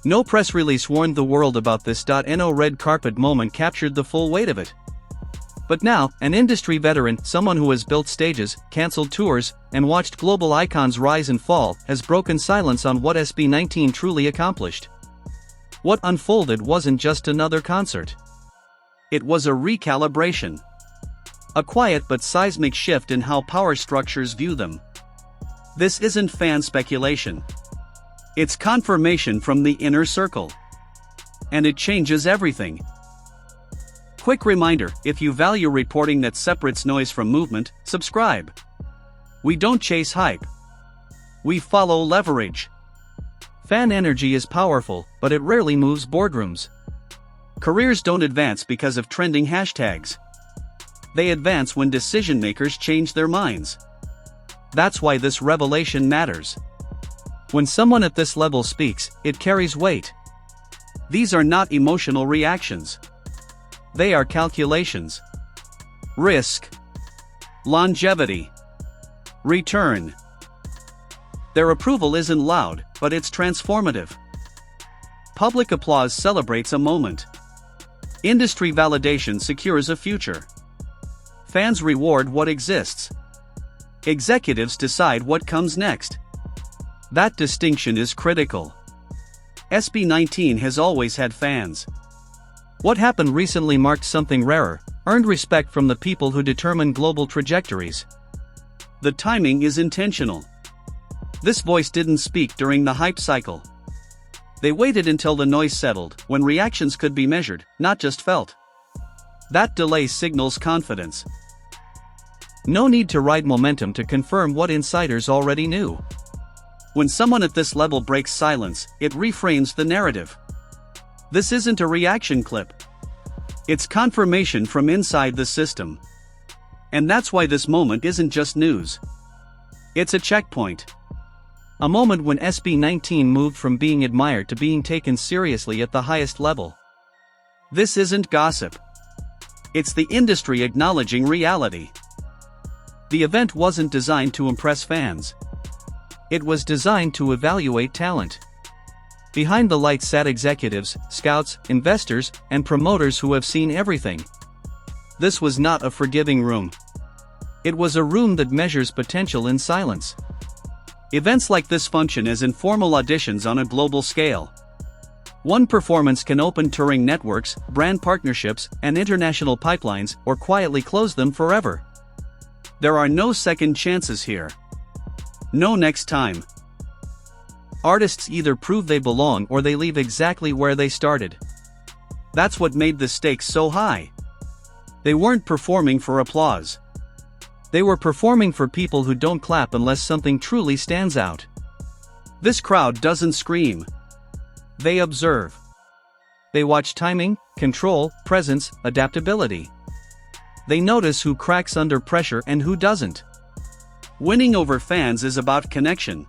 No press release warned the world about this. No red carpet moment captured the full weight of it. But now, an industry veteran, someone who has built stages, cancelled tours, and watched global icons rise and fall, has broken silence on what SB19 truly accomplished. What unfolded wasn't just another concert. It was a recalibration. A quiet but seismic shift in how power structures view them. This isn't fan speculation. It's confirmation from the inner circle. And it changes everything. Quick reminder, if you value reporting that separates noise from movement, subscribe. We don't chase hype. We follow leverage. Fan energy is powerful, but it rarely moves boardrooms. Careers don't advance because of trending hashtags. They advance when decision makers change their minds. That's why this revelation matters. When someone at this level speaks, it carries weight. These are not emotional reactions. They are calculations. Risk. Longevity. Return. Their approval isn't loud, but it's transformative. Public applause celebrates a moment. Industry validation secures a future. Fans reward what exists. Executives decide what comes next. That distinction is critical. SB19 has always had fans. What happened recently marked something rarer, earned respect from the people who determine global trajectories. The timing is intentional. This voice didn't speak during the hype cycle. They waited until the noise settled, when reactions could be measured, not just felt. That delay signals confidence. No need to ride momentum to confirm what insiders already knew. When someone at this level breaks silence, it reframes the narrative. This isn't a reaction clip. It's confirmation from inside the system. And that's why this moment isn't just news. It's a checkpoint. A moment when SB19 moved from being admired to being taken seriously at the highest level. This isn't gossip. It's the industry acknowledging reality. The event wasn't designed to impress fans. It was designed to evaluate talent. Behind the lights sat executives, scouts, investors, and promoters who have seen everything. This was not a forgiving room. It was a room that measures potential in silence. Events like this function as informal auditions on a global scale. One performance can open touring networks, brand partnerships, and international pipelines, or quietly close them forever. There are no second chances here. No next time. Artists either prove they belong or they leave exactly where they started. That's what made the stakes so high. They weren't performing for applause. They were performing for people who don't clap unless something truly stands out. This crowd doesn't scream. They observe. They watch timing, control, presence, adaptability. They notice who cracks under pressure and who doesn't. Winning over fans is about connection.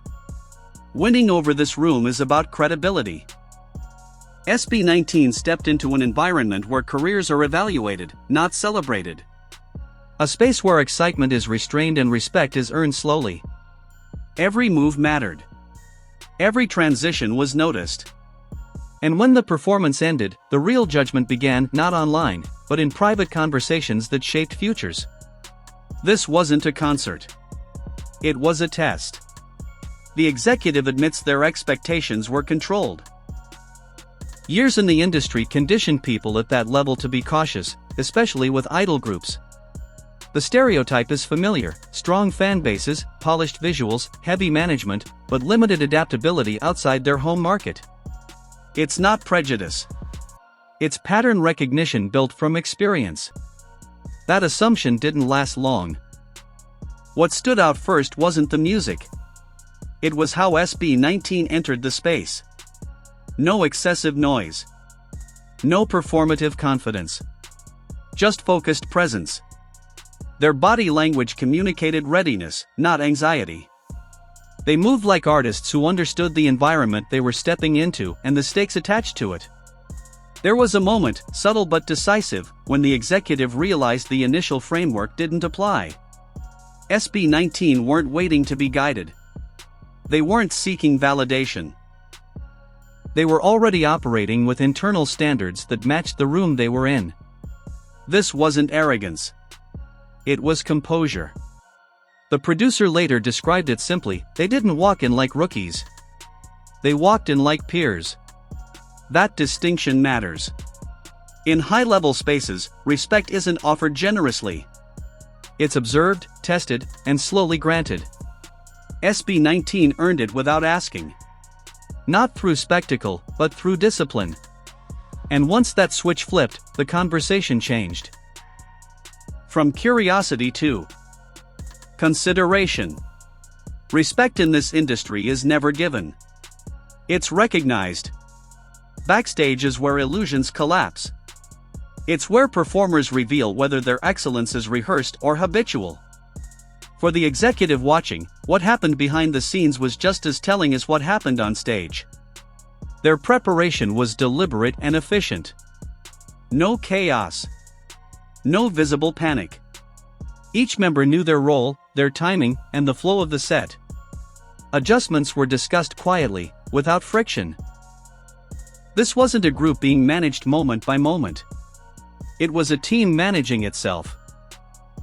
Winning over this room is about credibility. SB19 stepped into an environment where careers are evaluated, not celebrated. A space where excitement is restrained and respect is earned slowly. Every move mattered. Every transition was noticed. And when the performance ended, the real judgment began, not online, but in private conversations that shaped futures. This wasn't a concert. It was a test. The executive admits their expectations were controlled. Years in the industry conditioned people at that level to be cautious, especially with idol groups. The stereotype is familiar: strong fan bases, polished visuals, heavy management, but limited adaptability outside their home market. It's not prejudice. It's pattern recognition built from experience. That assumption didn't last long. What stood out first wasn't the music. It was how SB19 entered the space. No excessive noise. No performative confidence. Just focused presence. Their body language communicated readiness, not anxiety. They moved like artists who understood the environment they were stepping into and the stakes attached to it. There was a moment, subtle but decisive, when the executive realized the initial framework didn't apply. SB19 weren't waiting to be guided. They weren't seeking validation. They were already operating with internal standards that matched the room they were in. This wasn't arrogance. It was composure. The producer later described it simply: they didn't walk in like rookies. They walked in like peers. That distinction matters. In high-level spaces, respect isn't offered generously. It's observed, tested, and slowly granted. SB19 earned it without asking. Not through spectacle, but through discipline. And once that switch flipped, the conversation changed. From curiosity to consideration. Respect in this industry is never given. It's recognized. Backstage is where illusions collapse. It's where performers reveal whether their excellence is rehearsed or habitual. For the executive watching, what happened behind the scenes was just as telling as what happened on stage. Their preparation was deliberate and efficient. No chaos. No visible panic. Each member knew their role, their timing, and the flow of the set. Adjustments were discussed quietly, without friction. This wasn't a group being managed moment by moment. It was a team managing itself.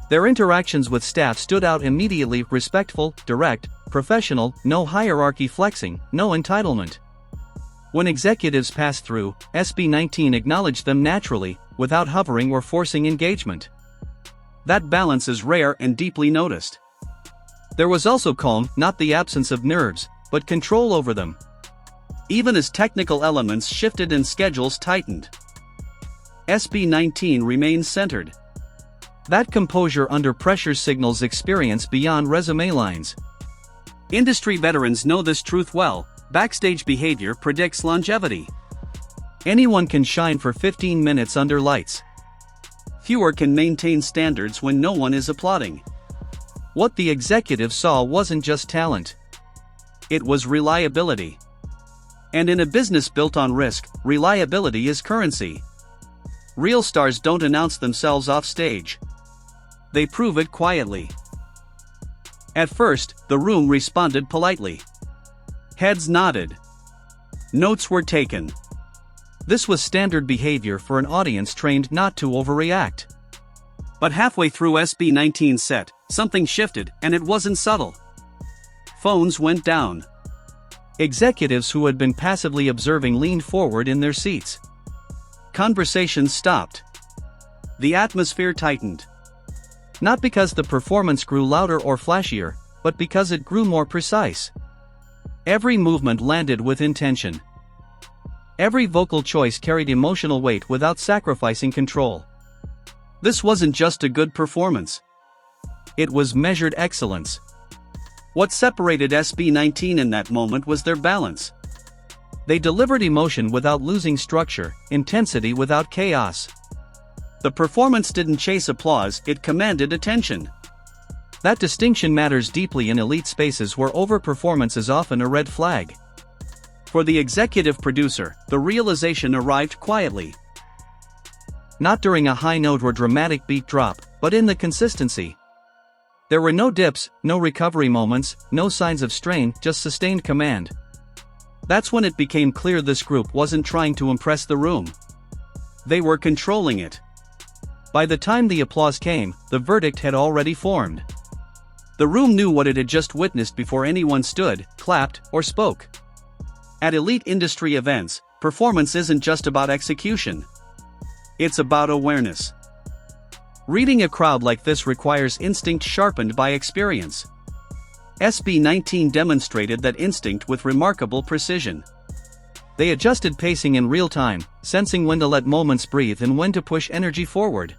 Their interactions with staff stood out immediately: respectful, direct, professional, no hierarchy flexing, no entitlement. When executives passed through, SB19 acknowledged them naturally, without hovering or forcing engagement. That balance is rare and deeply noticed. There was also calm, not the absence of nerves, but control over them. Even as technical elements shifted and schedules tightened, SB19 remains centered. That composure under pressure signals experience beyond resume lines. Industry veterans know this truth well: backstage behavior predicts longevity. Anyone can shine for 15 minutes under lights. Fewer can maintain standards when no one is applauding. What the executive saw wasn't just talent. It was reliability. And in a business built on risk, reliability is currency. Real stars don't announce themselves off stage. They prove it quietly. At first, the room responded politely. Heads nodded. Notes were taken. This was standard behavior for an audience trained not to overreact. But halfway through SB19's set, something shifted, and it wasn't subtle. Phones went down. Executives who had been passively observing leaned forward in their seats. Conversations stopped. The atmosphere tightened. Not because the performance grew louder or flashier, but because it grew more precise. Every movement landed with intention. Every vocal choice carried emotional weight without sacrificing control. This wasn't just a good performance. It was measured excellence. What separated SB19 in that moment was their balance. They delivered emotion without losing structure, intensity without chaos. The performance didn't chase applause, it commanded attention. That distinction matters deeply in elite spaces where overperformance is often a red flag. For the executive producer, the realization arrived quietly. Not during a high note or dramatic beat drop, but in the consistency. There were no dips, no recovery moments, no signs of strain, just sustained command. That's when it became clear this group wasn't trying to impress the room. They were controlling it. By the time the applause came, the verdict had already formed. The room knew what it had just witnessed before anyone stood, clapped, or spoke. At elite industry events, performance isn't just about execution. It's about awareness. Reading a crowd like this requires instinct sharpened by experience. SB19 demonstrated that instinct with remarkable precision. They adjusted pacing in real time, sensing when to let moments breathe and when to push energy forward.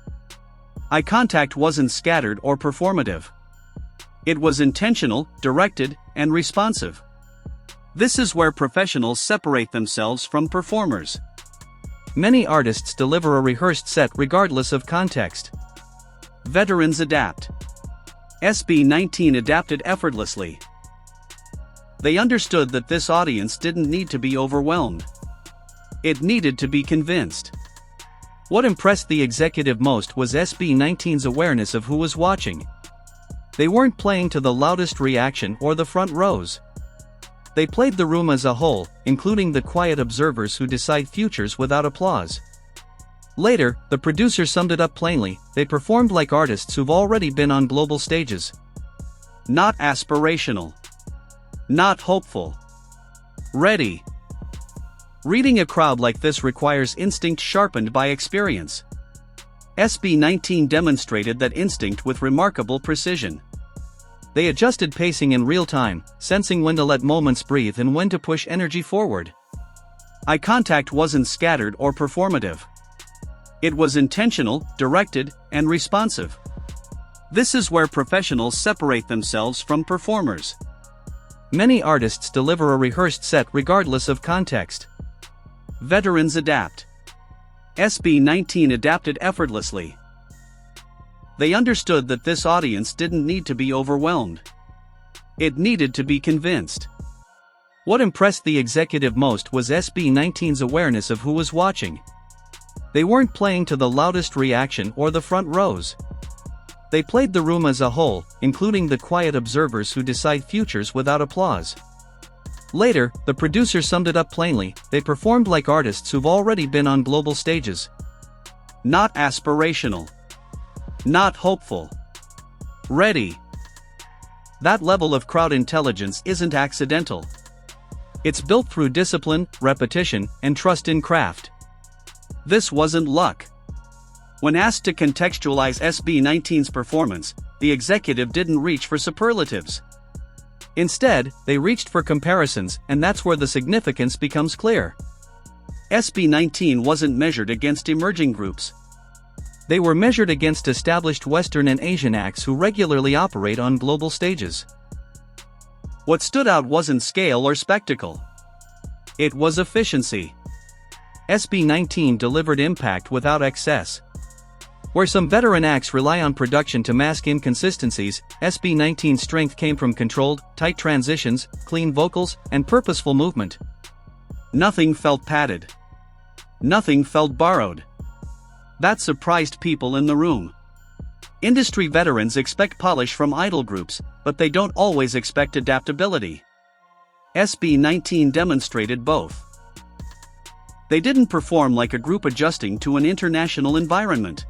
Eye contact wasn't scattered or performative. It was intentional, directed, and responsive. This is where professionals separate themselves from performers. Many artists deliver a rehearsed set regardless of context. Veterans adapt. SB19 adapted effortlessly. They understood that this audience didn't need to be overwhelmed. It needed to be convinced. What impressed the executive most was SB19's awareness of who was watching. They weren't playing to the loudest reaction or the front rows. They played the room as a whole, including the quiet observers who decide futures without applause. Later, the producer summed it up plainly: they performed like artists who've already been on global stages. Not aspirational. Not hopeful. Ready. Reading a crowd like this requires instinct sharpened by experience. SB19 demonstrated that instinct with remarkable precision. They adjusted pacing in real time, sensing when to let moments breathe and when to push energy forward. Eye contact wasn't scattered or performative. It was intentional, directed, and responsive. This is where professionals separate themselves from performers. Many artists deliver a rehearsed set regardless of context. Veterans adapt. SB19 adapted effortlessly. They understood that this audience didn't need to be overwhelmed. It needed to be convinced. What impressed the executive most was SB19's awareness of who was watching. They weren't playing to the loudest reaction or the front rows. They played the room as a whole, including the quiet observers who decide futures without applause. Later, the producer summed it up plainly: they performed like artists who've already been on global stages. Not aspirational. Not hopeful. Ready. That level of crowd intelligence isn't accidental. It's built through discipline, repetition, and trust in craft. This wasn't luck. When asked to contextualize SB19's performance, the executive didn't reach for superlatives. Instead, they reached for comparisons, and that's where the significance becomes clear. SB19 wasn't measured against emerging groups. They were measured against established Western and Asian acts who regularly operate on global stages. What stood out wasn't scale or spectacle. It was efficiency. SB19 delivered impact without excess. Where some veteran acts rely on production to mask inconsistencies, SB19's strength came from controlled, tight transitions, clean vocals, and purposeful movement. Nothing felt padded. Nothing felt borrowed. That surprised people in the room. Industry veterans expect polish from idol groups, but they don't always expect adaptability. SB19 demonstrated both. They didn't perform like a group adjusting to an international environment.